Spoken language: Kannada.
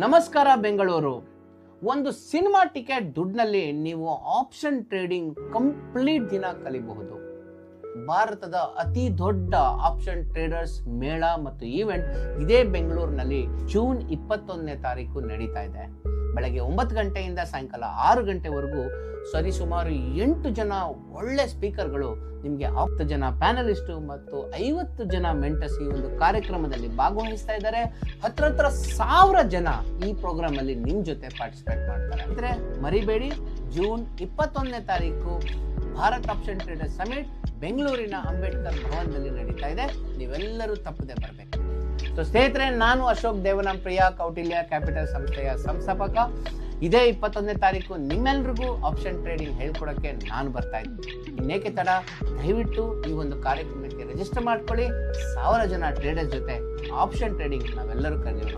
ನಮಸ್ಕಾರ ಬೆಂಗಳೂರು. ಒಂದು ಸಿನಿಮಾ ಟಿಕೆಟ್ ದುಡ್ಡಿನಲ್ಲಿ ನೀವು ಆಪ್ಷನ್ ಟ್ರೇಡಿಂಗ್ ಕಂಪ್ಲೀಟ್ ದಿನ ಕಲಿಬಹುದು. ಭಾರತದ ಅತಿ ದೊಡ್ಡ ಆಪ್ಷನ್ ಟ್ರೇಡರ್ಸ್ ಮೇಳ ಮತ್ತು ಈವೆಂಟ್ ಇದೇ ಬೆಂಗಳೂರಿನಲ್ಲಿ ಜೂನ್ 21ನೇ ತಾರೀಕು ನಡೀತಾ ಇದೆ. ಬೆಳಗ್ಗೆ 9 ಗಂಟೆಯಿಂದ ಸಾಯಂಕಾಲ 6 ಗಂಟೆವರೆಗೂ ಸರಿಸುಮಾರು 8 ಜನ ಒಳ್ಳೆ ಸ್ಪೀಕರ್ಗಳು ನಿಮಗೆ 10 ಜನ ಪ್ಯಾನಲಿಸ್ಟು ಮತ್ತು 50 ಜನ ಮೆಂಟರ್ಸ್ ಈ ಒಂದು ಕಾರ್ಯಕ್ರಮದಲ್ಲಿ ಭಾಗವಹಿಸ್ತಾ ಇದ್ದಾರೆ. ಹತ್ರ 1000 ಜನ ಈ ಪ್ರೋಗ್ರಾಮ್ ಅಲ್ಲಿ ನಿಮ್ ಜೊತೆ ಪಾರ್ಟಿಸಿಪೇಟ್ ಮಾಡ್ತಾರೆ. ಅಂದ್ರೆ ಮರಿಬೇಡಿ, ಜೂನ್ 21ನೇ ತಾರೀಕು ಭಾರತ್ ಆಪ್ಷನ್ ಟ್ರೇಡರ್ ಸಮಿಟ್ ಬೆಂಗಳೂರಿನ ಅಂಬೇಡ್ಕರ್ ಭವನದಲ್ಲಿ ನಡೀತಾ ಇದೆ. ನೀವೆಲ್ಲರೂ ತಪ್ಪದೆ ಬರಬೇಕು. ಸೊ ಸ್ನೇಹಿತರೆ, ನಾನು ಅಶೋಕ್ ದೇವನಂಪ್ರಿಯ, ಕೌಟಿಲ್ಯ ಕ್ಯಾಪಿಟಲ್ ಸಂಸ್ಥೆಯ ಸಂಸ್ಥಾಪಕ. ಇದೇ 21ನೇ ತಾರೀಕು ನಿಮ್ಮೆಲ್ರಿಗೂ ಆಪ್ಷನ್ ಟ್ರೇಡಿಂಗ್ ಹೇಳ್ಕೊಡಕ್ಕೆ ನಾನು ಬರ್ತಾ ಇದ್ದೀನಿ. ಇನ್ನೇಕೆ ತಡ, ದಯವಿಟ್ಟು ಈ ಒಂದು ಕಾರ್ಯಕ್ರಮಕ್ಕೆ ರಿಜಿಸ್ಟರ್ ಮಾಡ್ಕೊಳ್ಳಿ. 1000 ಜನ ಟ್ರೇಡರ್ಸ್ ಜೊತೆ ಆಪ್ಷನ್ ಟ್ರೇಡಿಂಗ್ ನಾವೆಲ್ಲರೂ ಕಲಿಯೋಣ.